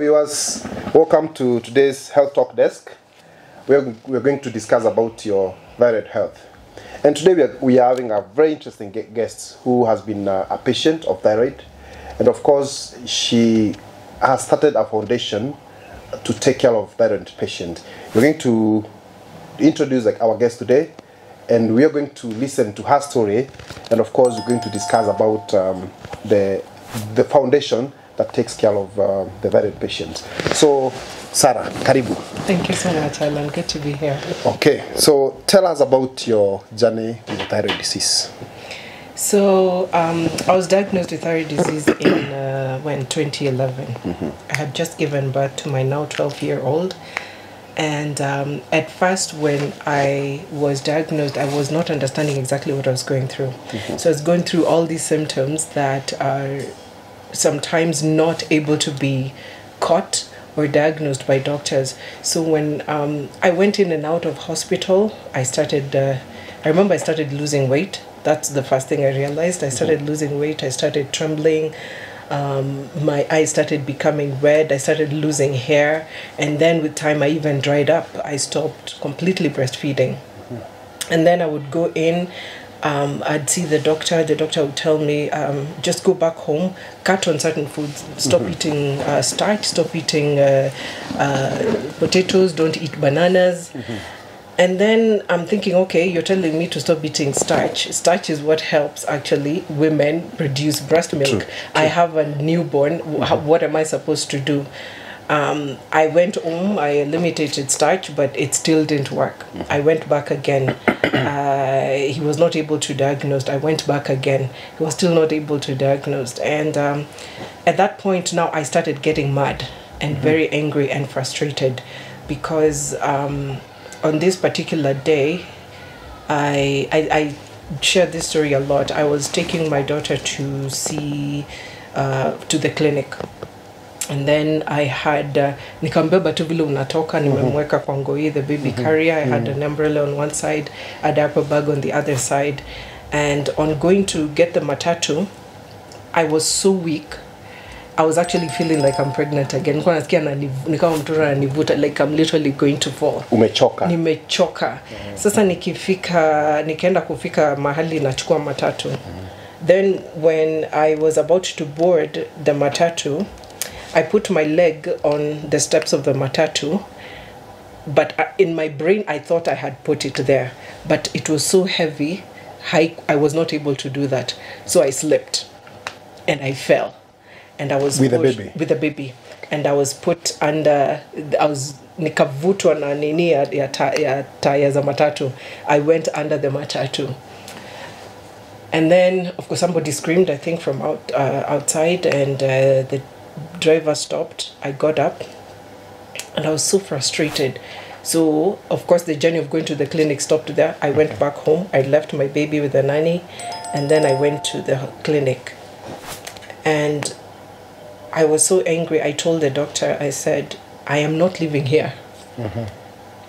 viewers, welcome to today's Health Talk Desk. We're going to discuss about your thyroid health. And today we are having a very interesting guest who has been a patient of thyroid. And of course, she has started a foundation to take care of thyroid patients. We're going to introduce our guest today, and we are going to listen to her story. And of course, we're going to discuss about the foundation that takes care of the thyroid patients. So, Sarah, karibu. Thank you so much, Alan. Good to be here. Okay, so tell us about your journey with the thyroid disease. So, I was diagnosed with thyroid disease in 2011. I had just given birth to my now 12-year-old. And at first, when I was diagnosed, I was not understanding exactly what I was going through. So I was going through all these symptoms that are sometimes not able to be caught or diagnosed by doctors. So when I went in and out of hospital, I remember I started losing weight. That's the first thing I realized. I started losing weight. I started trembling. My eyes started becoming red. I started losing hair. And then with time, I even dried up. I stopped completely breastfeeding. And then I would go in. I'd see the doctor. The doctor would tell me, just go back home, cut on certain foods, stop eating starch, stop eating potatoes, don't eat bananas. And then I'm thinking, okay, you're telling me to stop eating starch. Starch is what helps actually women produce breast milk. True. I have a newborn. What am I supposed to do? I went home, I eliminated starch, but it still didn't work. I went back again. He was not able to diagnose. I went back again. He was still not able to diagnose. And at that point now, I started getting mad and very angry and frustrated because on this particular day, I share this story a lot. I was taking my daughter to see to the clinic. And then I had nikambeba tu vile unatoka nimemweka kwa ngoi, the baby carrier. I had an umbrella on one side, a diaper bag on the other side. And on going to get the matatu, I was so weak. I was actually feeling like I'm pregnant again. Nilikuwa nasikia nikawa mtoto ananivuta, like I'm literally going to fall. Umechoka. Nimechoka. Sasa nikaenda kufika mahali nachukua matatu. Then when I was about to board the matatu, I put my leg on the steps of the matatu, but in my brain I thought I had put it there, but it was so heavy, I was not able to do that. So I slipped and I fell. And I was with the baby, and I was put under. Nikavutwa na nini ya taya za matatu. I went under the matatu, and then of course somebody screamed. I think from outside, and the driver stopped. I got up, and I was so frustrated. So of course the journey of going to the clinic stopped there. I went back home. I left my baby with the nanny, and then I went to the clinic, and I was so angry. I told the doctor, I said, I am not living here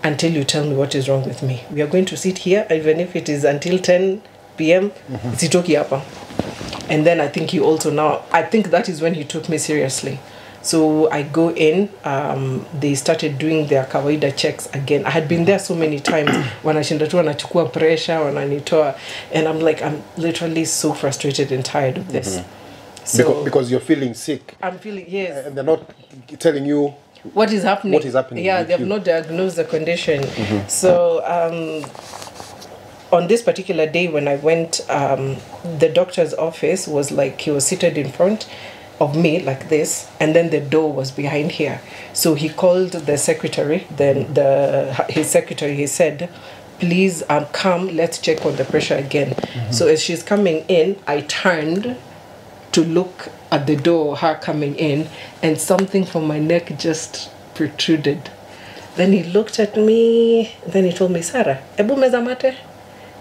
until you tell me what is wrong with me. We are going to sit here, even if it is until 10 p.m. Sitoki hapa. And then I think I think that is when he took me seriously. So I go in, they started doing their kawaida checks again. I had been there so many times. Wanashinda tu wanachukua pressure, wananitoa. And I'm like, I'm literally so frustrated and tired of this. So, because you're feeling sick. I'm feeling, yes. And they're not telling you what is happening. What is happening? Yeah, they have not diagnosed the condition. So on this particular day when I went, the doctor's office was like, he was seated in front of me like this, and then the door was behind here. So he called the secretary, then his secretary, he said, please come, let's check on the pressure again. So as she's coming in, I turned to look at the door, her coming in, and something from my neck just protruded. Then he looked at me, then he told me, Sarah, ebu meza mate?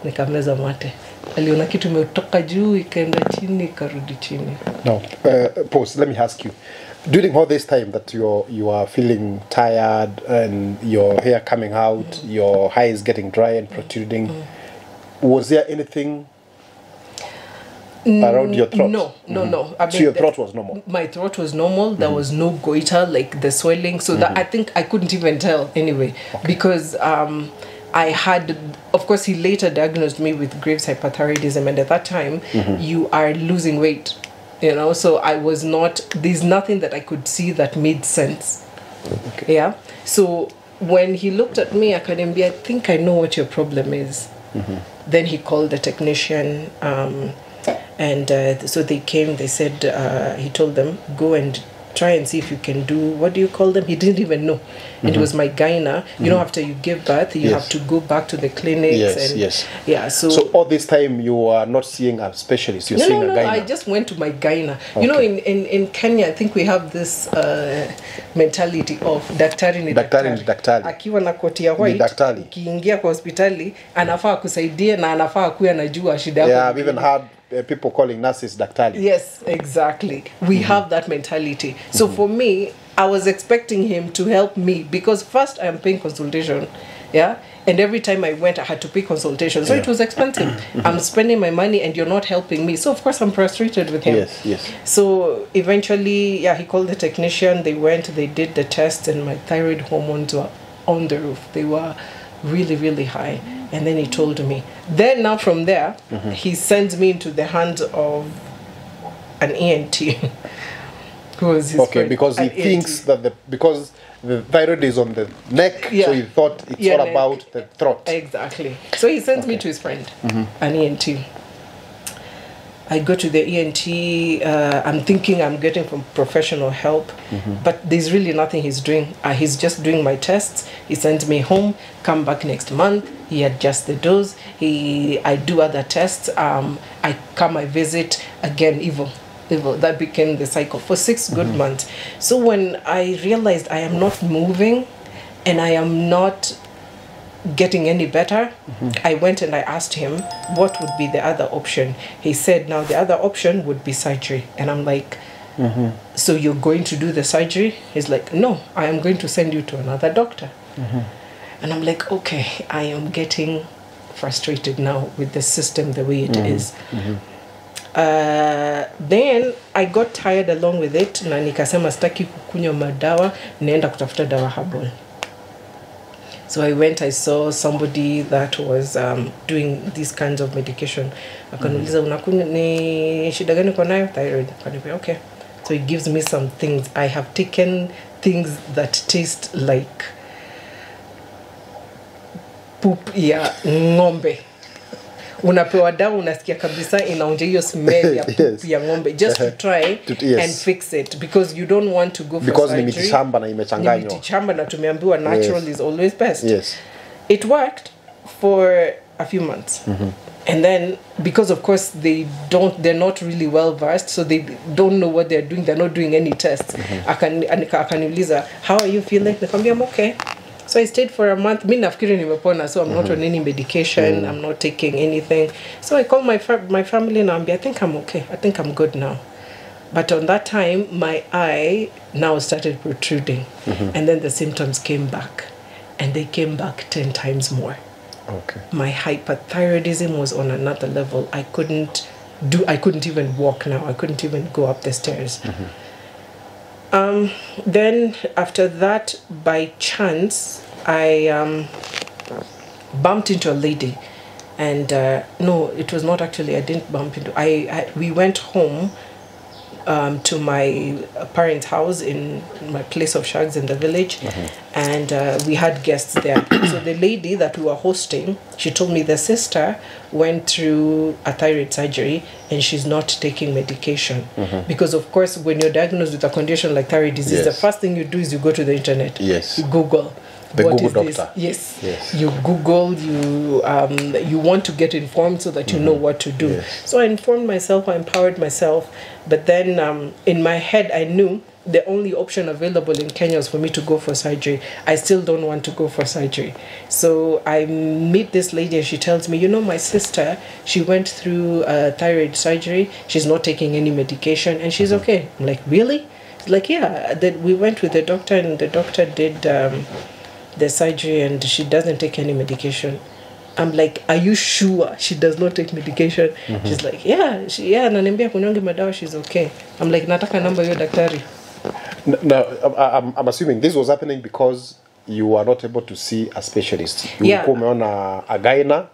Nikameza mate. Aliona kitu imetoka juu, ikaenda chini, ikarudi chini. No, pause, let me ask you. During all this time that you are feeling tired and your hair coming out, your eyes getting dry and protruding, was there anything around your throat? No. I mean, so your throat was normal? My throat was normal. There was no goiter, like the swelling. So that I think I couldn't even tell anyway. Okay. Because I had, of course, he later diagnosed me with Graves' hyperthyroidism. And at that time, you are losing weight. You know, so I was not, there's nothing that I could see that made sense. Okay. Yeah. So when he looked at me, I think I know what your problem is. Then he called the technician, and so they came. They said, he told them, go and try and see if you can do, what do you call them? He didn't even know. And it was my gyna. You know, after you give birth, you have to go back to the clinics. Yeah, so all this time you are not seeing a specialist, you're seeing a gyna? I just went to my gyna. Okay. You know, in Kenya, I think we have this mentality of daktari ni daktari. Akiwa na koti ya white, ukiingia kwa hospitali, anafaa kusaidia na anafaa kuwa anajua shida yako. Yeah, I've even had people calling nurses daktari. Yes, exactly. We have that mentality. So for me, I was expecting him to help me because first I am paying consultation, yeah, and every time I went I had to pay consultation, so it was expensive. I'm spending my money and you're not helping me, so of course I'm frustrated with him. Yes. So eventually, he called the technician. They went, they did the test, and my thyroid hormones were on the roof. They were really, really high. And then he told me. Then now from there, he sends me into the hands of an ENT. Who was his friend, because he thinks that because the thyroid is on the neck, so he thought it's all about the throat. Exactly. So he sends me to his friend, an ENT. I go to the ENT. I'm thinking I'm getting from professional help, but there's really nothing he's doing. He's just doing my tests. He sends me home. Come back next month. He adjusts the dose. I do other tests. I visit again. Evil. That became the cycle for 6 good months. So when I realized I am not moving, and I am not getting any better, I went and I asked him what would be the other option. He said now the other option would be surgery. And I'm like, so you're going to do the surgery? He's like, no, I am going to send you to another doctor. And I'm like, okay, I am getting frustrated now with the system the way it is. Then I got tired along with it, na nikasema sitaki kukunywa madawa, naenda kutafuta dawa herbal. So I went, I saw somebody that was doing these kinds of medication. Akaniuliza, unakunywa ni shida gani uko nayo? Thyroid. Akaniambia, okay. So he gives me some things. I have taken things that taste like poop ya ng'ombe. Unapewa dawa, unasikia kabisa inaonja hiyo smell ya poop ya ng'ombe, just to try and fix it, because you don't want to go for surgery. Because ni mitishamba na imechanganywa. Ni mitishamba na tumeambiwa natural is always best. It worked for a few months. And then, because of course they're not really well versed, so they don't know what they're doing. They're not doing any tests. Akaniuliza, how are you feeling? Nikamwambia, I'm okay. So I stayed for a month. Mi nafikiri nimepona, so I'm not on any medication. I'm not taking anything. So I called my family and I think I'm okay. I think I'm good now. But on that time, my eye now started protruding. And then the symptoms came back. And they came back 10 times more. Okay. My hyperthyroidism was on another level. I couldn't even walk now. I couldn't even go up the stairs. Then after that, by chance, I bumped into a lady, and no, it was not actually. I didn't bump into. We went home to my parents' house in my place of shags in the village, and we had guests there. So the lady that we were hosting, she told me the sister went through a thyroid surgery and she's not taking medication. Because of course, when you're diagnosed with a condition like thyroid disease, the first thing you do is you go to the internet. You Google. What is this? Yes. You Google, you want to get informed so that you know what to do. So I informed myself, I empowered myself, but then in my head I knew the only option available in Kenya was for me to go for surgery. I still don't want to go for surgery. So I meet this lady and she tells me, my sister, she went through thyroid surgery, she's not taking any medication and she's okay. I'm like, really? She's like, yeah. Then we went with the doctor and the doctor did the surgery and she doesn't take any medication. I'm like, are you sure she does not take medication? She's like, yeah, ananiambia kunyonge madawa, she's okay. I'm like, nataka namba yo daktari. Now, I'm assuming this was happening because you were not able to see a specialist. You come on a gyna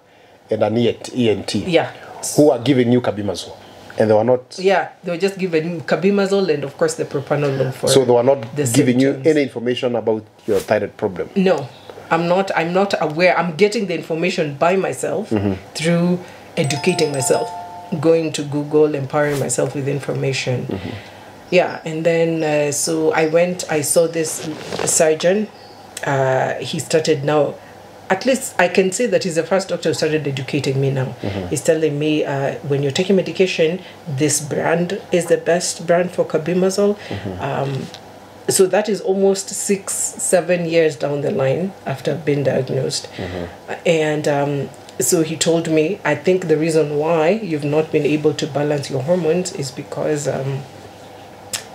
and an ENT. Yeah. Who are giving you Carbimazole. And they were not... Yeah, they were just giving Carbimazole and, of course, the propranolol for... So they were not giving symptoms. you any information about your thyroid problem? No. I'm not aware. I'm getting the information by myself through educating myself, going to Google, empowering myself with information. Yeah, and then so I saw this surgeon. He started now, at least I can say that he's the first doctor who started educating me now. He's telling me, when you're taking medication, this brand is the best brand for Carbimazole. So that is almost 6-7 years down the line after I've been diagnosed. And so he told me, I think the reason why you've not been able to balance your hormones is because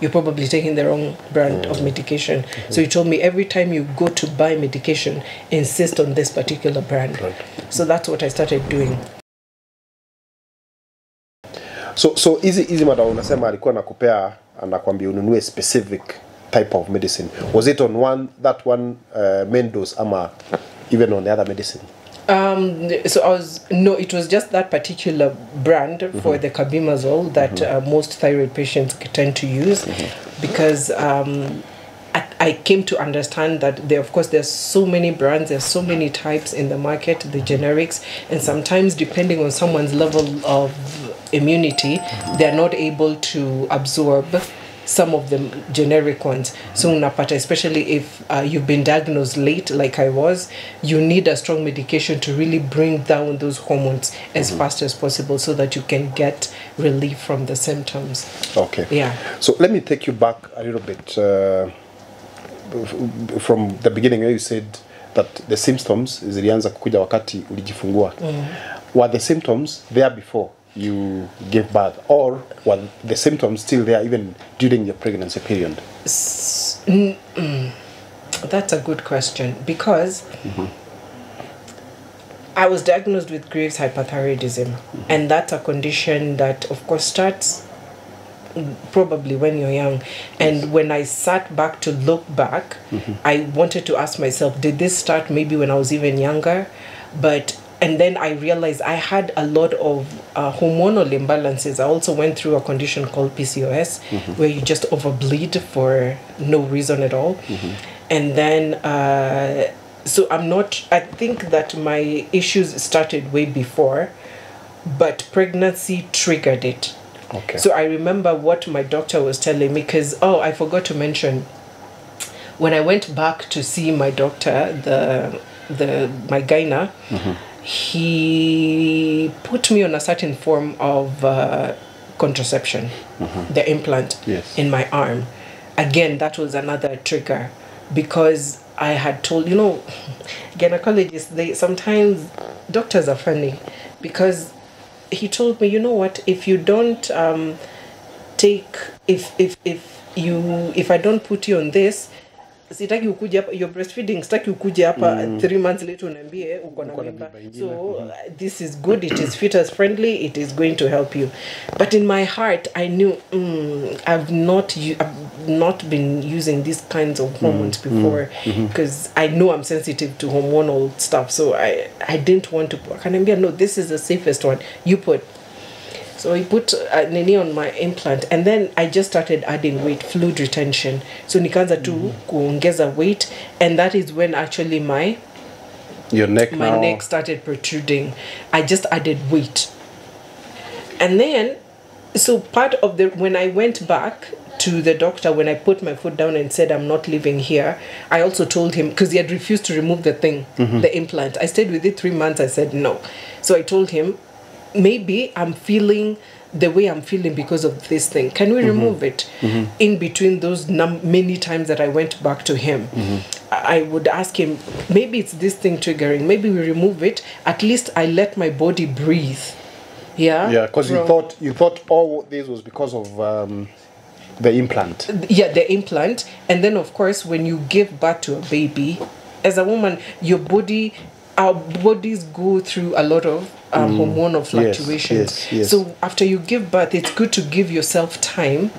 you're probably taking the wrong brand of medication. So he told me, every time you go to buy medication, insist on this particular brand. So that's what I started doing. So easy madam, unasema alikuwa nakupea anakuambia ununue specific type of medicine. Was it on that one main dose ama even on the other medicine? So it was just that particular brand for the Carbimazole that most thyroid patients tend to use, because I came to understand that there's so many brands, there's so many types in the market, the generics, and sometimes depending on someone's level of immunity, they're not able to absorb some of the generic ones. So unapata, especially if you've been diagnosed late like I was, you need a strong medication to really bring down those hormones as fast as possible so that you can get relief from the symptoms. Okay. Yeah. So let me take you back a little bit from the beginning where you said that the symptoms zilianza kukuja wakati ulijifungua. Were the symptoms there before you gave birth, or were the symptoms still there even during your pregnancy period? That's a good question, because I was diagnosed with Graves' hyperthyroidism, and that's a condition that, of course, starts probably when you're young. And when I sat back to look back, I wanted to ask myself, did this start maybe when I was even younger? And then I realized I had a lot of hormonal imbalances. I also went through a condition called PCOS, where you just overbleed for no reason at all. And then, so I think that my issues started way before, but pregnancy triggered it. Okay. So I remember what my doctor was telling me, because, I forgot to mention, when I went back to see my doctor, my gyna, he put me on a certain form of contraception, the implant in my arm. Again, that was another trigger, because I had told, gynecologists, sometimes doctors are funny, because he told me, you know what, if you don't if I don't put you on this, sitaki ukuje hapa, you're breastfeeding, sitaki ukuje hapa 3 months later unambie uko na mimba. So this is good, it is fetus friendly, it is going to help you. But in my heart I knew I've not been using these kinds of hormones before, because I know I'm sensitive to hormonal stuff, so I didn't want to put. Kanambia, no, this is the safest one, you put. So he put nini on my implant, and then I just started adding weight, fluid retention. So nikaanza tu kuongeza weight, and that is when actually my neck started protruding. I just added weight. And then, so part of when I went back to the doctor, when I put my foot down and said I'm not living here, I also told him, because he had refused to remove the thing, the implant. I stayed with it 3 months, I said no. So I told him, maybe I'm feeling the way I'm feeling because of this thing. Can we remove it? In between those many times that I went back to him, I would ask him, maybe it's this thing triggering, maybe we remove it, at least I let my body breathe. Yeah, because you thought all this was because of the implant. Yeah, the implant. And then of course when you give birth to a baby, as a woman, your body our bodies go through a lot of hormonal fluctuations. Yes. So after you give birth, it's good to give yourself time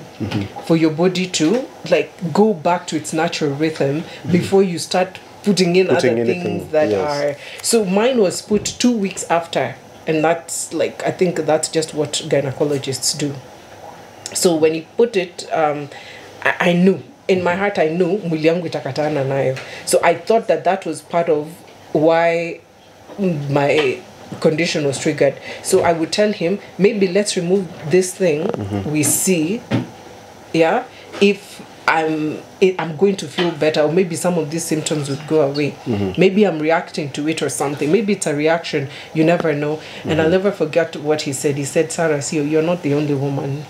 for your body to like go back to its natural rhythm before you start putting in other things that are. So mine was put 2 weeks after, and that's like, I think that's just what gynecologists do. So when he put it, I knew in my heart, I knew mwili yangu itakatana nayo. So I thought that was part of why my condition was triggered. So I would tell him, maybe let's remove this thing. We see, if I'm going to feel better, or maybe some of these symptoms would go away. Maybe I'm reacting to it or something. Maybe it's a reaction. You never know. And I'll never forget what he said. He said, Sarah, see, you're not the only woman.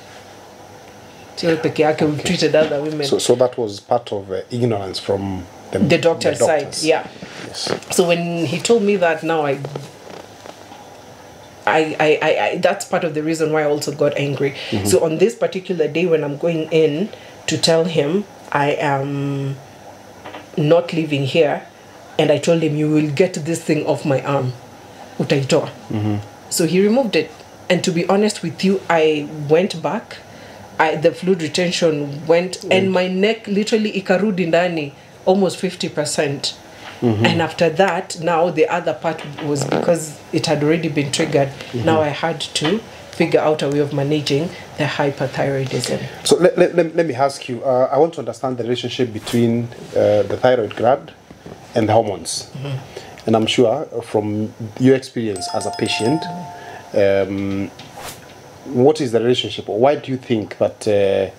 We've treated other women. So that was part of ignorance from the doctor's side. Yeah. Yes. So when he told me that, now I that's part of the reason why I also got angry. So on this particular day when I'm going in to tell him I am not living here, and I told him, you will get this thing off my arm. Utaitoa. So he removed it. And to be honest with you, I went back. The fluid retention went, and my neck literally ikarudi ndani almost 50%. And after that, now the other part was because it had already been triggered. Now I had to figure out a way of managing the hyperthyroidism. So let me ask you, I want to understand the relationship between the thyroid gland and the hormones. And I'm sure from your experience as a patient, what is the relationship, or why do you think that there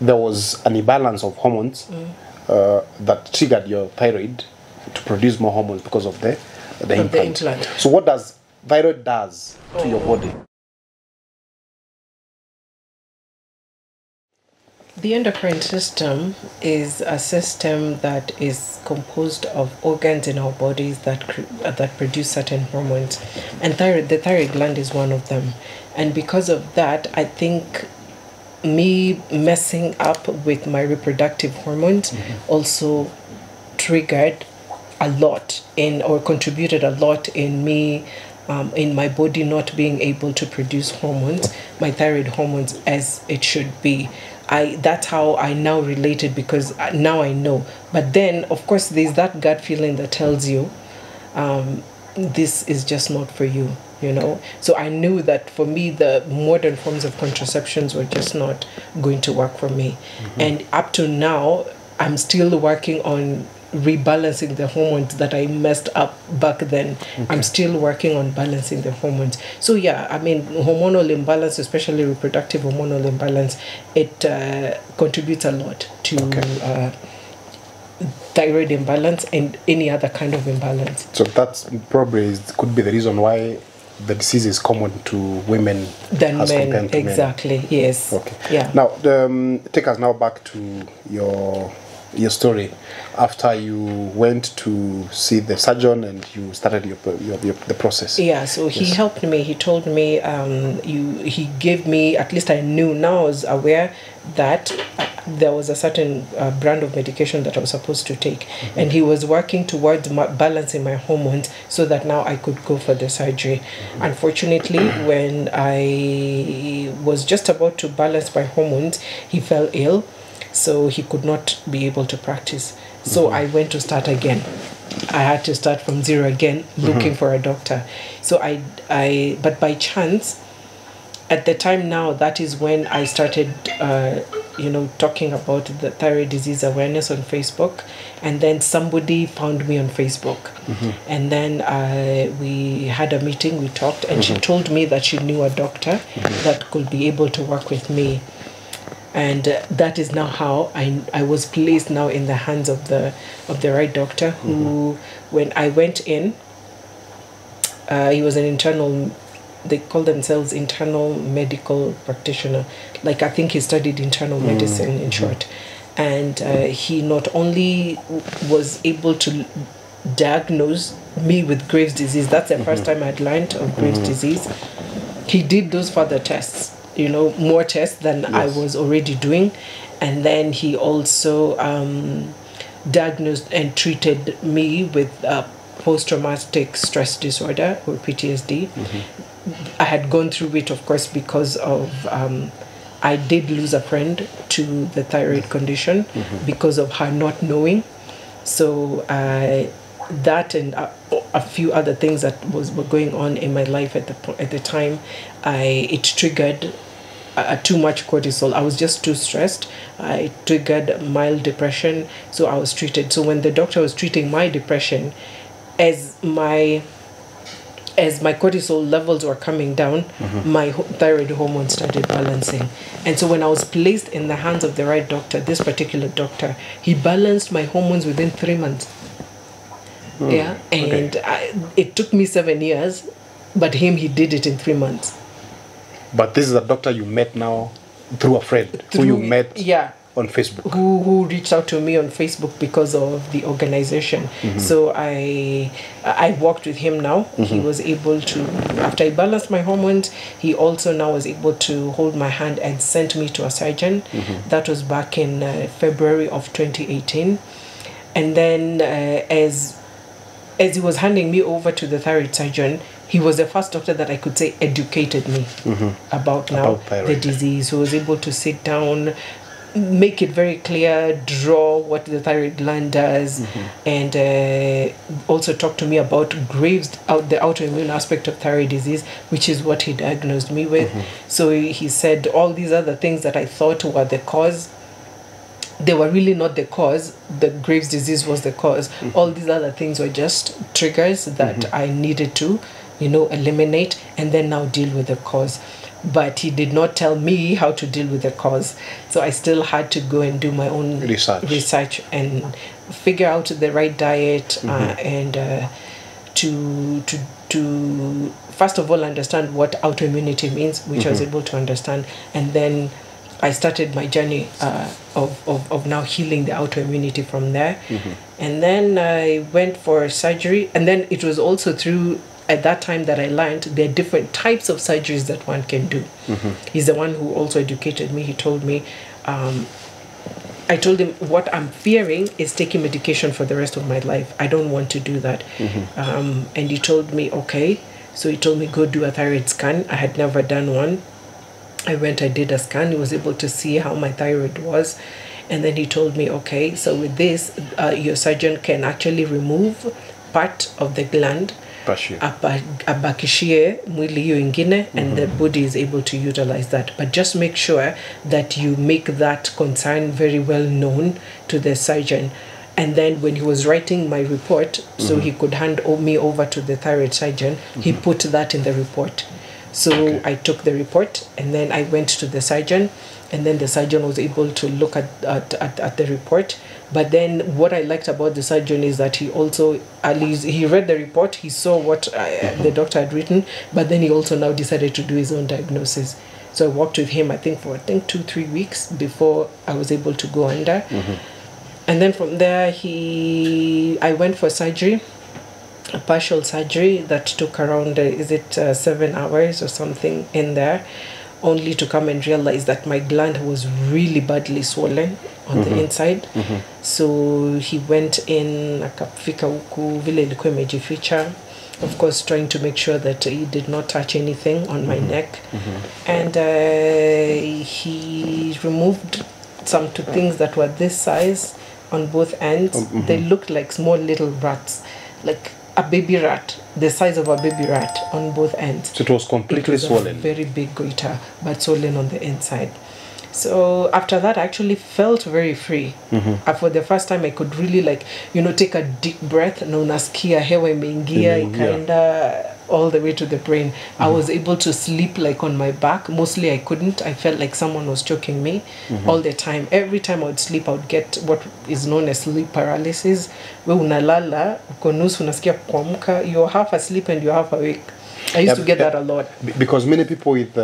was an imbalance of hormones that triggered your thyroid to produce more hormones because of the implant? So what does thyroid does to your body? The endocrine system is a system that is composed of organs in our bodies that produce certain hormones, and the thyroid gland is one of them. And because of that, I think me messing up with my reproductive hormones also triggered a lot or contributed a lot in me, in my body not being able to produce hormones, my thyroid hormones, as it should be. That's how I now relate it, because now I know. But then, of course, there's that gut feeling that tells you this is just not for you, you know. So I knew that for me, the modern forms of contraceptions were just not going to work for me. And up to now, I'm still working on rebalancing the hormones that I messed up back then. I'm still working on balancing the hormones. So yeah, I mean, hormonal imbalance, especially reproductive hormonal imbalance, it contributes a lot to thyroid imbalance and any other kind of imbalance. So that's probably could be the reason why the disease is common to women than as men. compared to Exactly. men. Yes. Okay. Yeah. Now, take us now back to your story after you went to see the surgeon and you started the process. Yeah, so he helped me. He told me, he gave me, at least I knew, now I was aware that there was a certain brand of medication that I was supposed to take. And he was working towards balancing my hormones so that now I could go for the surgery. Unfortunately, when I was just about to balance my hormones, he fell ill. So he could not be able to practice. So I went to start again. I had to start from zero again, looking for a doctor. So but by chance, at the time now, that is when I started, talking about the thyroid disease awareness on Facebook. And then somebody found me on Facebook. And then we had a meeting, we talked, and she told me that she knew a doctor that could be able to work with me. And that is now how I was placed now in the hands of the right doctor, who, when I went in, he was an internal, they call themselves internal medical practitioner. Like, I think he studied internal medicine in short. And he not only was able to diagnose me with Graves' disease, that's the first time I'd learned of Graves' disease. He did those further tests, more tests than I was already doing. And then he also diagnosed and treated me with post-traumatic stress disorder, or PTSD. I had gone through it, of course, because of I did lose a friend to the thyroid condition because of her not knowing. So that and a few other things that were going on in my life at the time, it triggered too much cortisol. I was just too stressed. I triggered mild depression, so I was treated. So when the doctor was treating my depression, as my cortisol levels were coming down, my thyroid hormone started balancing. And so when I was placed in the hands of the right doctor, this particular doctor, he balanced my hormones within 3 months. Yeah, and it took me 7 years, but he did it in 3 months. But this is a doctor you met now through a friend who you met on Facebook. Who reached out to me on Facebook because of the organization. So I worked with him now. He was able to, after I balanced my hormones, he also now was able to hold my hand and sent me to a surgeon. That was back in February of 2018. And then as he was handing me over to the thyroid surgeon, he was the first doctor that I could say educated me about the disease. He was able to sit down, make it very clear, draw what the thyroid gland does, and also talk to me about Graves, the autoimmune aspect of thyroid disease, which is what he diagnosed me with. So he said all these other things that I thought were the cause, they were really not the cause. The Graves disease was the cause. All these other things were just triggers that I needed to, eliminate and then now deal with the cause. But he did not tell me how to deal with the cause. So I still had to go and do my own research and figure out the right diet and to first of all understand what autoimmunity means, which I was able to understand, and then I started my journey of now healing the autoimmunity from there. And then I went for surgery, and then it was also through at that time that I learned there are different types of surgeries that one can do. He's the one who also educated me. He told me, I told him what I'm fearing is taking medication for the rest of my life. I don't want to do that. And he told me, okay. So he told me, go do a thyroid scan. I had never done one. I went, I did a scan. He was able to see how my thyroid was. And then he told me, okay, so with this, your surgeon can actually remove part of the gland, abakishie mwili hiyo ingine, and the body is able to utilize that. But just make sure that you make that concern very well known to the surgeon. And then when he was writing my report, so he could hand me over to the thyroid surgeon, he put that in the report. So I took the report, and then I went to the surgeon, and then the surgeon was able to look at the report. But then what I liked about the surgeon is that he also, at least he read the report, he saw what the doctor had written, but then he also now decided to do his own diagnosis. So I worked with him, for 2-3 weeks before I was able to go under. And then from there, I went for surgery, a partial surgery that took around, 7 hours or something in there, only to come and realize that my gland was really badly swollen on the inside. So he went in, akafika huku vile ilikuwa imejificha, of course trying to make sure that he did not touch anything on my neck. And he removed some two things that were this size on both ends. They looked like small little rats, like a baby rat, the size of a baby rat on both ends. So it was completely swollen. A very big goiter, but swollen on the inside. So after that, I actually felt very free. For the first time, I could really take a deep breath. Na unasikia hewa imeingia ikaenda all the way to the brain. I was able to sleep on my back. Mostly I couldn't. I felt like someone was choking me all the time. Every time I would sleep, I would get what is known as sleep paralysis. We unalala, uko nusu unasikia kuamka, you're half asleep and you're half awake. I used to get that a lot. Because many people with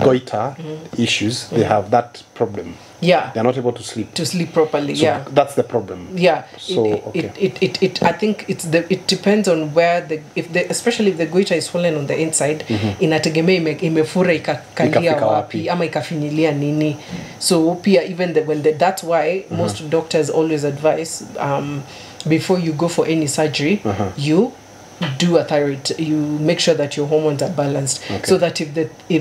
goiter issues, they have that problem. Yeah, they're not able to sleep properly. So that's the problem. So I think it depends on where especially if the goiter is swollen on the inside, inategemea imefura ikakalia wapi ama ikafinyilia nini. So pia even that's why most doctors always advise before you go for any surgery, you do a thyroid. You make sure that your hormones are balanced, so that if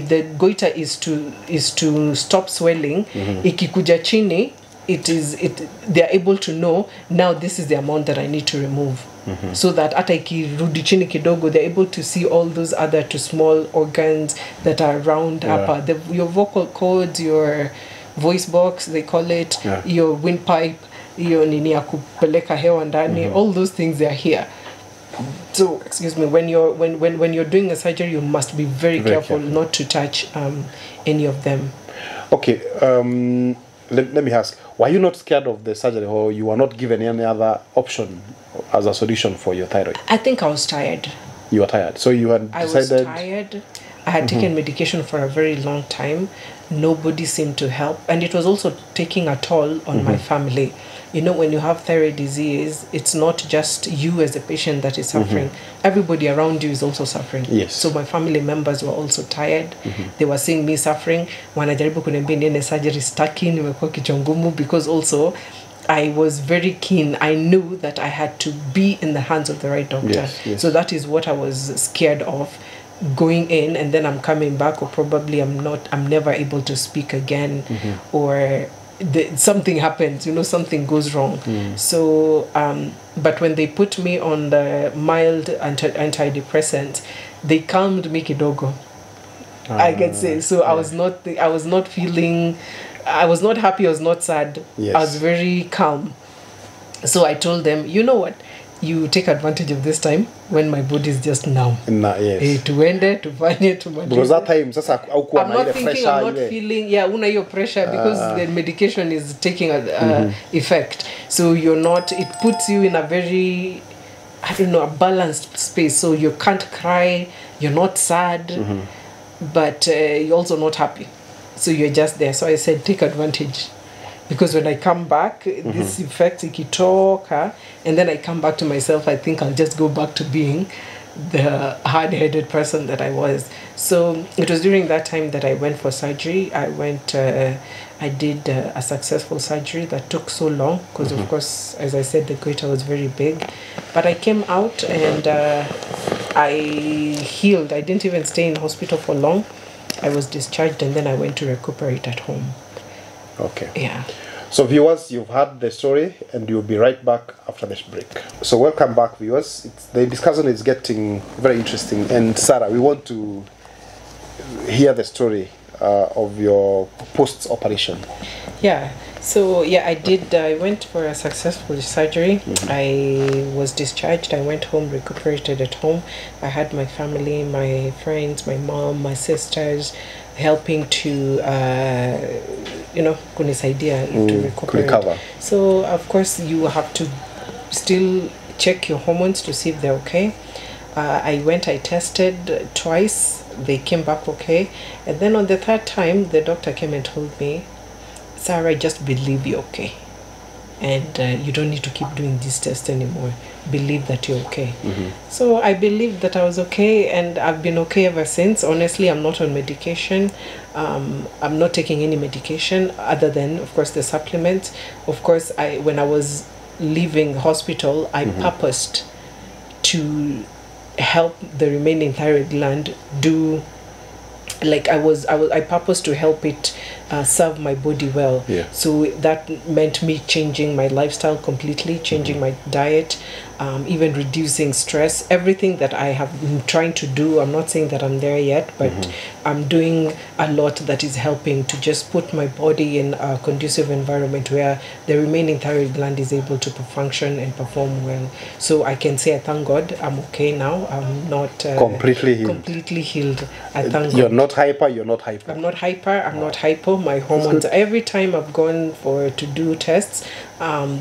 the goiter is to stop swelling, ikikuja chini, they are able to know now this is the amount that I need to remove. So that hata ikirudi chini kidogo, they're able to see all those other two small organs that are around your vocal cords, your voice box, they call it, your windpipe, your nini ya kupeleka hewa ndani, all those things, they are here. So, excuse me, when you're doing a surgery, you must be very careful not to touch any of them. Okay, let me ask, were you not scared of the surgery, or you were not given any other option as a solution for your thyroid? I think I was tired. You were tired, so you had decided... I was tired. I had taken medication for a very long time. Nobody seemed to help, and it was also taking a toll on my family. You know, when you have thyroid disease, it's not just you as a patient that is suffering. Everybody around you is also suffering. Yes. So my family members were also tired. They were seeing me suffering. Wanajaribu kuniambia niende surgery, staki, nimekuwa kichwa ngumu, because also I was very keen. I knew that I had to be in the hands of the right doctor. Yes. So that is what I was scared of, going in, and then I'm coming back, or probably I'm never able to speak again, or something happens, something goes wrong. So but when they put me on the mild antidepressant, they calmed me kidogo, I can say. So I was not feeling, I was not happy, I was not sad. Yes. I was very calm. So I told them, you know what, you take advantage of this time when my body is just numb. Yes. Tuende, tufanye, tumalize. Because that time, sasa haukuwa I'm na not ile thinking, pressure I'm not ile. feeling, una your pressure, because the medication is taking effect. So you're not, it puts you in a very, a balanced space. So you can't cry, you're not sad, but you're also not happy. So you're just there. So I said, take advantage. Because when I come back, this effect ikitoka, and then I come back to myself, I think I'll just go back to being the hard-headed person that I was. So it was during that time that I went for surgery. I did a successful surgery that took so long, because of course, as I said, the goiter was very big. But I came out and I healed. I didn't even stay in hospital for long. I was discharged, and then I went to recuperate at home. Okay. Yeah. So viewers, you've heard the story, and you'll be right back after this break. So welcome back, viewers. The discussion is getting very interesting, and Sarah, we want to hear the story of your post-operation. Yeah. So I went for a successful surgery. I was discharged. I went home, recuperated at home. I had my family, my friends, my mom, my sisters helping to kunisaidia to recover. So of course you have to still check your hormones to see if they're okay. I tested twice. They came back okay. And then on the third time, the doctor came and told me, Sarah, just believe you're okay. And you don't need to keep doing this test anymore. Believe that you're okay. So I believed that I was okay, and I've been okay ever since. Honestly, I'm not on medication. I'm not taking any medication other than, of course, the supplements. Of course, when I was leaving hospital, I purposed to help the remaining thyroid gland do, like I purposed to help it serve my body well. So that meant me changing my lifestyle completely, changing my diet, even reducing stress, everything that I have been trying to do. I'm not saying that I'm there yet, but I'm doing a lot that is helping to just put my body in a conducive environment where the remaining thyroid gland is able to function and perform well. So I can say I thank God I'm okay now. I'm not completely healed. I thank God. You're not hyper, you're not hyper. I'm not hyper, I'm not hypo. My hormones, every time I've gone to do tests,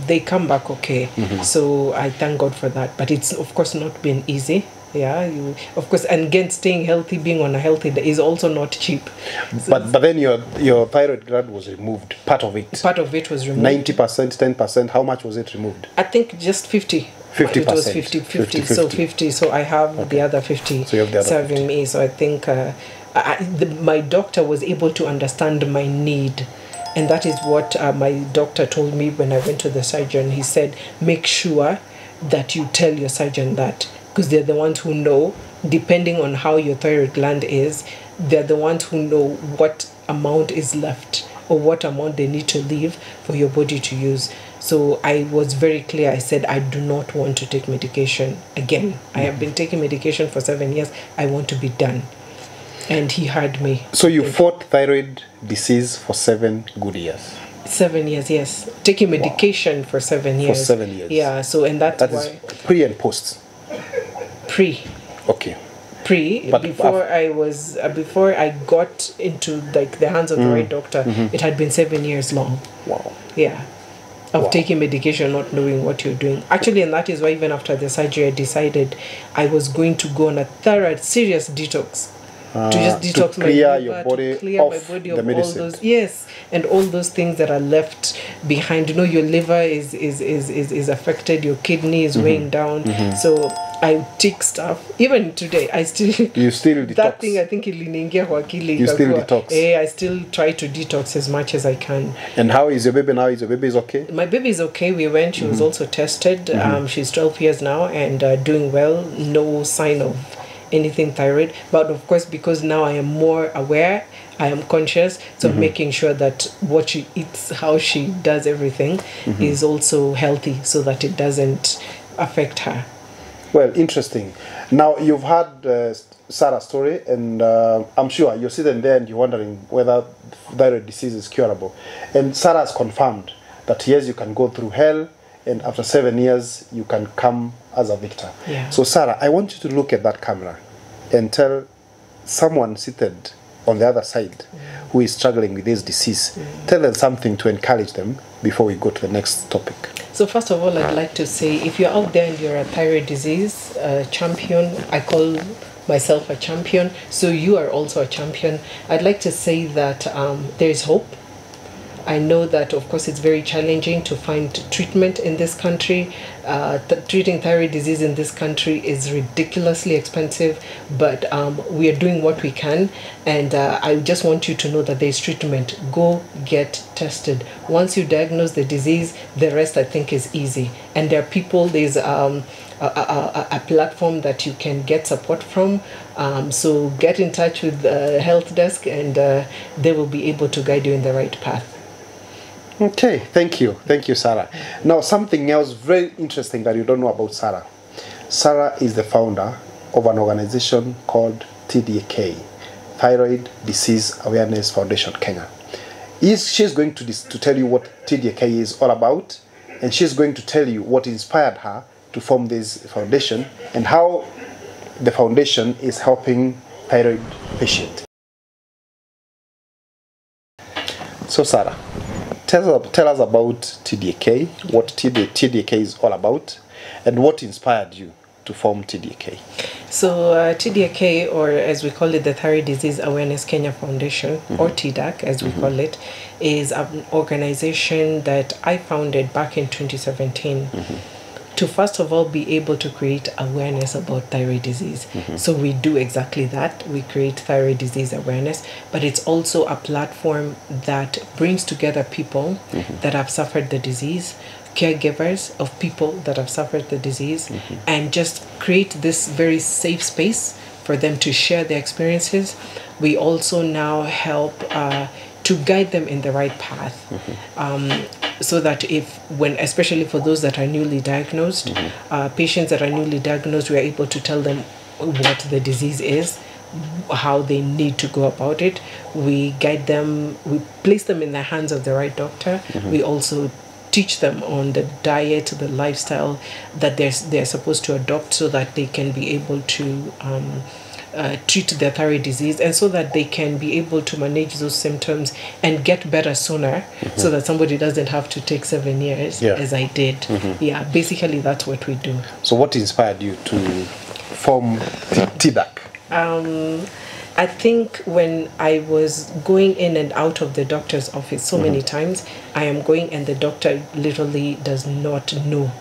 they come back okay. So I thank God for that. But it's of course not been easy. Of course, and again, staying healthy, being on a healthy diet is also not cheap. So but then your thyroid gland was removed, part of it. Part of it was removed. 90%, 10%, how much was it removed? I think just 50. 50%. It was 50. So 50. So I have the other 50 serving me. So I think my doctor was able to understand my need And that is what my doctor told me when I went to the surgeon. He said, make sure that you tell your surgeon that, because they're the ones who know, depending on how your thyroid gland is, they're the ones who know what amount is left or what amount they need to leave for your body to use. So I was very clear. I said, I do not want to take medication again. I have been taking medication for 7 years. I want to be done. And he heard me. So you fought thyroid disease for 7 good years? 7 years, yes. Taking medication for 7 years. For 7 years. Yeah, so and that why... is pre and post? Pre. Okay. Pre, but before I got into like the hands of the right doctor, it had been 7 years long. Wow. Yeah. Of taking medication, not knowing what you're doing. Actually, and that is why even after the surgery, I decided I was going to go on a thorough, serious detox. To just detox to clear my liver, your body, to clear my body of all those, yes, and all those things that are left behind. You know, your liver is affected, your kidney is weighing down. So I take stuff. Even today, I still you still detox. That thing I think iliniingia kwa akili. You still detox. I still try to detox as much as I can. And how is your baby now? Is your baby okay? My baby is okay. We went. She was also tested. She's 12 years now and doing well. No sign of anything thyroid, but of course, because now I am more aware, I am conscious, so making sure that what she eats, how she does everything is also healthy, so that it doesn't affect her. Well, interesting. Now you've heard Sarah's story, and I'm sure you're sitting there and you're wondering whether thyroid disease is curable. And Sarah has confirmed that yes, you can go through hell, and after 7 years, you can come as a victor. Yeah. So, Sarah, I want you to look at that camera and tell someone seated on the other side who is struggling with this disease, tell them something to encourage them before we go to the next topic. So, first of all, I'd like to say, if you're out there and you're a thyroid disease champion, I call myself a champion, so you are also a champion. I'd like to say that there is hope. I know that, of course, it's very challenging to find treatment in this country. Treating thyroid disease in this country is ridiculously expensive, but we are doing what we can. And I just want you to know that there's treatment. Go get tested. Once you diagnose the disease, the rest, I think, is easy. And there are people, there's a platform that you can get support from. So get in touch with the health desk and they will be able to guide you in the right path. Okay, thank you, Sarah. Now, something else very interesting that you don't know about Sarah. Sarah is the founder of an organization called TDK, Thyroid Disease Awareness Foundation Kenya. She's going to tell you what TDK is all about, and she's going to tell you what inspired her to form this foundation and how the foundation is helping thyroid patients. So, Sarah, tell us about TDK, what TDK is all about, and what inspired you to form TDK. So TDK, or as we call it, the Thyroid Disease Awareness Kenya Foundation, or TDAC as we call it, is an organization that I founded back in 2017 to first of all be able to create awareness about thyroid disease. So we do exactly that. We create thyroid disease awareness, but it's also a platform that brings together people that have suffered the disease, caregivers of people that have suffered the disease, and just create this very safe space for them to share their experiences. We also now help to guide them in the right path. So that especially for those that are newly diagnosed, patients that are newly diagnosed, we are able to tell them what the disease is, how they need to go about it. We guide them, we place them in the hands of the right doctor. We also teach them on the diet, the lifestyle that they're supposed to adopt so that they can be able to treat their thyroid disease, and so that they can be able to manage those symptoms and get better sooner, so that somebody doesn't have to take 7 years as I did. Yeah, basically that's what we do. So what inspired you to form TDAC? I think when I was going in and out of the doctor's office so many times, I am going and the doctor literally does not know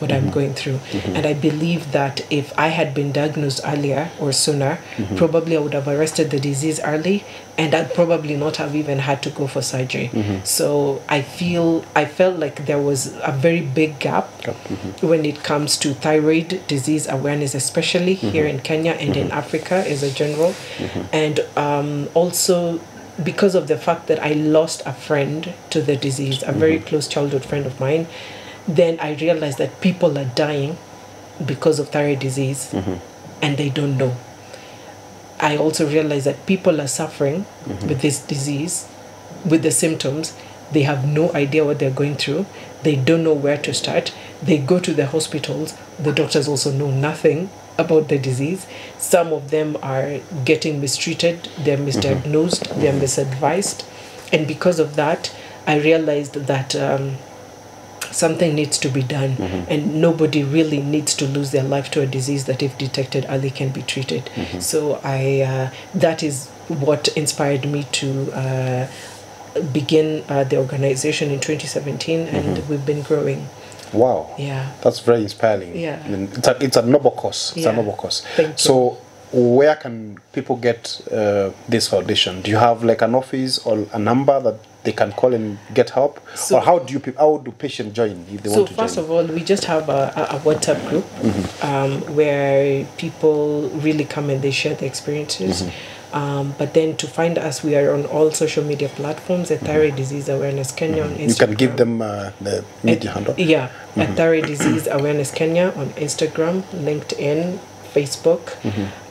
what I'm going through. And I believe that if I had been diagnosed earlier or sooner, probably I would have arrested the disease early, and I'd probably not have even had to go for surgery. So I felt like there was a very big gap when it comes to thyroid disease awareness, especially here in Kenya and in Africa as a general. And also because of the fact that I lost a friend to the disease, a very close childhood friend of mine, then I realized that people are dying because of thyroid disease and they don't know. I also realized that people are suffering with this disease, with the symptoms. They have no idea what they're going through. They don't know where to start. They go to the hospitals. The doctors also know nothing about the disease. Some of them are getting mistreated. They're misdiagnosed. They're misadvised. And because of that, I realized that something needs to be done, and nobody really needs to lose their life to a disease that, if detected early, can be treated. So that is what inspired me to begin the organization in 2017, and we've been growing. Wow. Yeah. That's very inspiring. Yeah. I mean, it's a noble cause. It's a noble cause. Thank you. So where can people get this foundation? Do you have like an office or a number that they can call and get help? So, or how do patients join if they want to join? So first of all, we just have a WhatsApp group where people really come and they share their experiences. But then to find us, we are on all social media platforms at Thyroid Disease Awareness Kenya on Instagram. You can give them the media handle. Yeah, at Thyroid Disease Awareness Kenya on Instagram, LinkedIn, Facebook,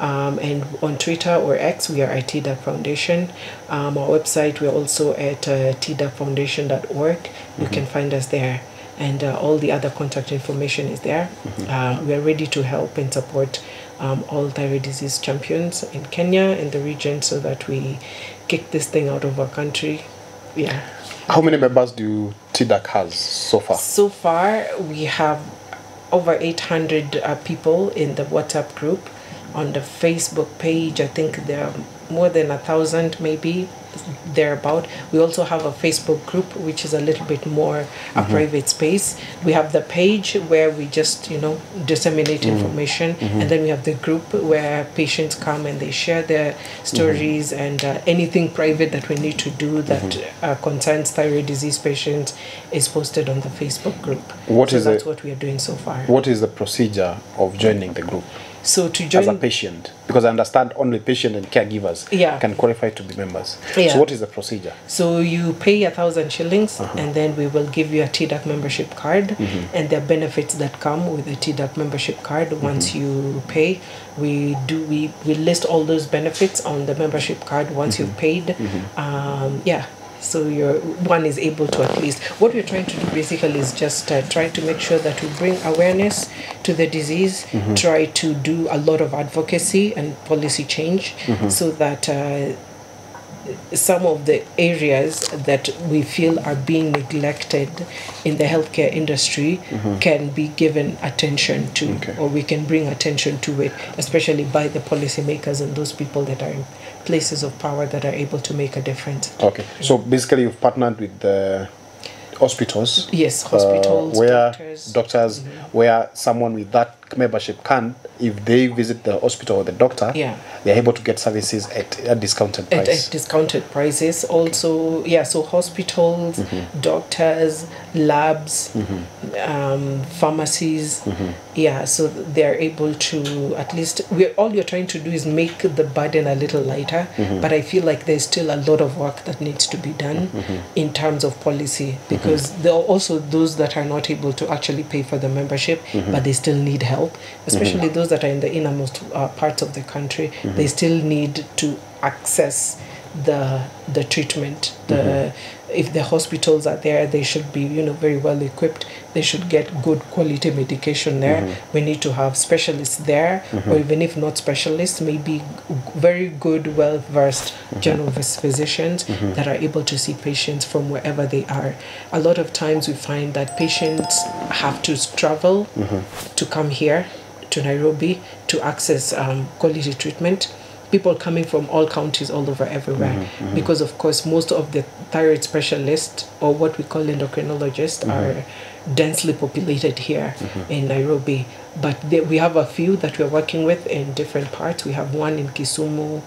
and on Twitter or X, we are at TDAC Foundation. Our website, we're also at tdacfoundation.org. You can find us there, and all the other contact information is there. We are ready to help and support all thyroid disease champions in Kenya and the region, so that we kick this thing out of our country. Yeah. How many members do TDAC has so far? So far, we have over 800 people in the WhatsApp group. On the Facebook page, I think there are more than 1,000, maybe thereabout. We also have a Facebook group, which is a little bit more a private space. We have the page where we just, disseminate information, and then we have the group where patients come and they share their stories, and anything private that we need to do that concerns thyroid disease patients is posted on the Facebook group. That's what we are doing so far. What is the procedure of joining the group? So to join as a patient, because I understand only patient and caregivers can qualify to be members. So what is the procedure? So you pay 1,000 shillings, and then we will give you a TDAC membership card, and there are benefits that come with the TDAC membership card. Once you pay, we list all those benefits on the membership card once you've paid. So one is able to, at least, what we're trying to do basically is just try to make sure that we bring awareness to the disease, try to do a lot of advocacy and policy change, so that some of the areas that we feel are being neglected in the healthcare industry can be given attention to, or we can bring attention to it, especially by the policymakers and those people that are in places of power that are able to make a difference. Okay, so basically you've partnered with the hospitals. Yes, hospitals, where doctors, where someone with that membership can, if they visit the hospital or the doctor, they're able to get services at a discounted price. At discounted prices. Also, so hospitals, doctors, labs, pharmacies, so they're able to, at least, all you're trying to do is make the burden a little lighter, but I feel like there's still a lot of work that needs to be done in terms of policy, because there are also those that are not able to actually pay for the membership, but they still need help, especially those that are in the innermost parts of the country. They still need to access the treatment. If the hospitals are there, they should be very well equipped. They should get good quality medication there. We need to have specialists there, or even if not specialists, maybe very good, well versed general physicians that are able to see patients from wherever they are. A lot of times we find that patients have to travel to come here to Nairobi to access quality treatment. People coming from all counties, all over, everywhere, because of course most of the thyroid specialists, or what we call endocrinologists, are densely populated here in Nairobi. But we have a few that we're working with in different parts. We have one in Kisumu,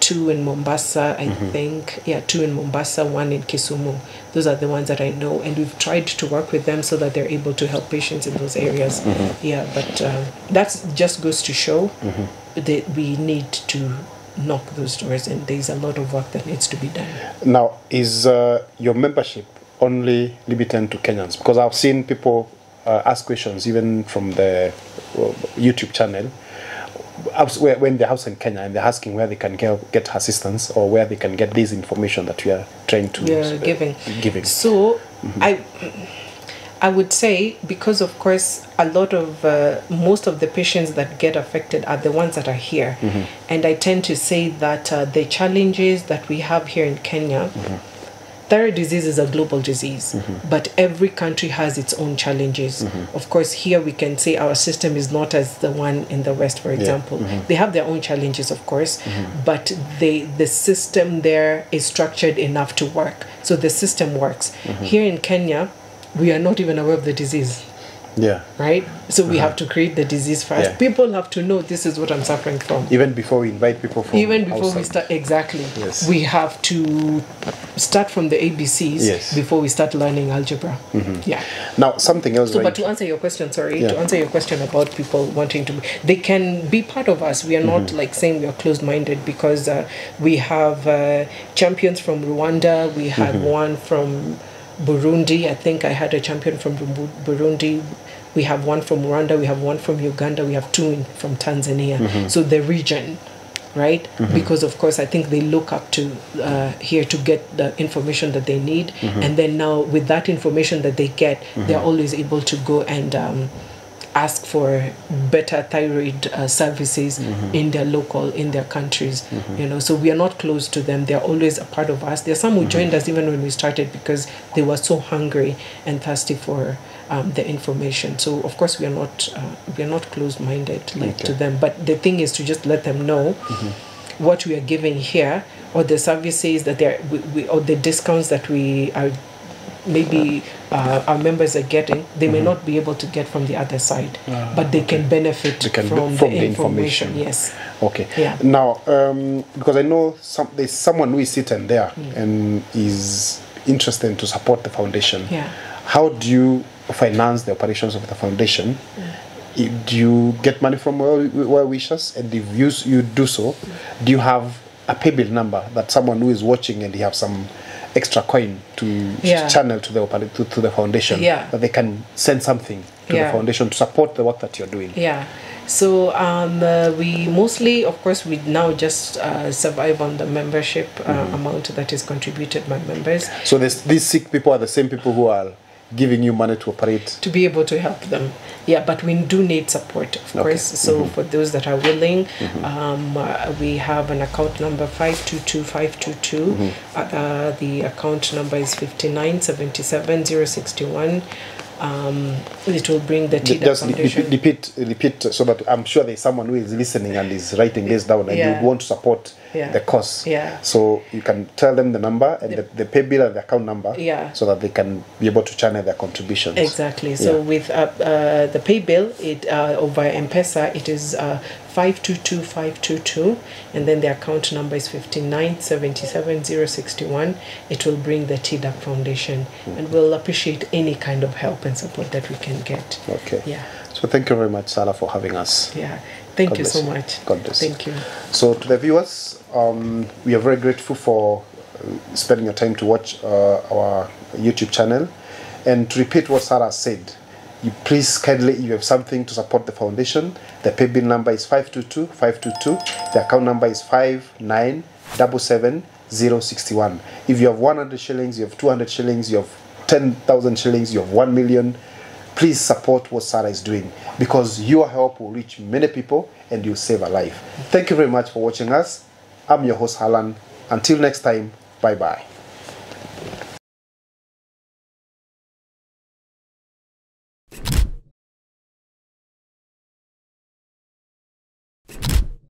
2 in Mombasa, I think. Yeah, 2 in Mombasa, 1 in Kisumu. Those are the ones that I know. And we've tried to work with them so that they're able to help patients in those areas. Yeah, but that just goes to show that we need to knock those doors, and there's a lot of work that needs to be done. Now, is your membership only limited to Kenyans? Because I've seen people ask questions even from the YouTube channel when they're housed in Kenya, and they're asking where they can get assistance or where they can get this information that we are trying to giving. So I would say, because of course a lot of most of the patients that get affected are the ones that are here, and I tend to say that the challenges that we have here in Kenya, thyroid disease is a global disease, but every country has its own challenges. Of course, here we can say our system is not as the one in the West, for example. They have their own challenges, of course, but the system there is structured enough to work. So the system works. Here in Kenya, we are not even aware of the disease. Yeah. Right? So we have to create the disease first. Yeah. People have to know this is what I'm suffering from. Even before we invite people from Even before outside. we start, exactly. Yes. We have to start from the ABCs before we start learning algebra. Yeah. Now, something else. So, but to answer your question, to answer your question about people wanting to, they can be part of us. We are not like saying we are closed-minded, because we have champions from Rwanda. We had one from Burundi. I think I had a champion from Burundi. We have one from Rwanda. We have one from Uganda. We have 2 from Tanzania. So the region, right? Because of course I think they look up to here to get the information that they need, and then now with that information that they get, they're always able to go and ask for better thyroid services in their countries. You know, so we are not close to them. They're always a part of us. There are some who joined us even when we started, because they were so hungry and thirsty for the information. So of course we are not closed-minded to them. But the thing is to just let them know what we are giving here, or the services that or the discounts that we are maybe our members are getting. They may not be able to get from the other side, but they can benefit from the information. Yes. Okay. Yeah. Now, because I know there's someone who is sitting there and is interested to support the foundation. Yeah. How do you finance the operations of the foundation? Do you get money from well wishers? And if you do so, do you have a paybill number that someone who is watching and they have some extra coin to channel to the foundation, that they can send something to the foundation to support the work that you're doing? Yeah. So we mostly, of course, we now just survive on the membership amount that is contributed by members. So these sick people are the same people who are giving you money to operate? To be able to help them. Yeah, but we do need support, of course. So for those that are willing, we have an account number 522522. The account number is 5977061. It will bring the TIDA Foundation. Repeat so that I'm sure there's someone who is listening and is writing this down and you want to support the cause. So you can tell them the number and the pay bill and the account number so that they can be able to channel their contributions. Exactly. So with the pay bill, over M-Pesa, it is 522522, and then the account number is 5977061. It will bring the TIDA Foundation, and we'll appreciate any kind of help and support that we can get. Okay. Yeah. So thank you very much, Sarah, for having us. Yeah. Thank you so much. God bless. Thank you. So to the viewers, we are very grateful for spending your time to watch our YouTube channel. And to repeat what Sarah said, you please kindly, if you have something to support the foundation, the pay bill number is 522522. The account number is 5977061. If you have 100 shillings, you have 200 shillings, you have 10,000 shillings, you have 1 million, please support what Sarah is doing, because your help will reach many people and you'll save a life. Thank you very much for watching us. I'm your host, Harlan. Until next time, bye-bye.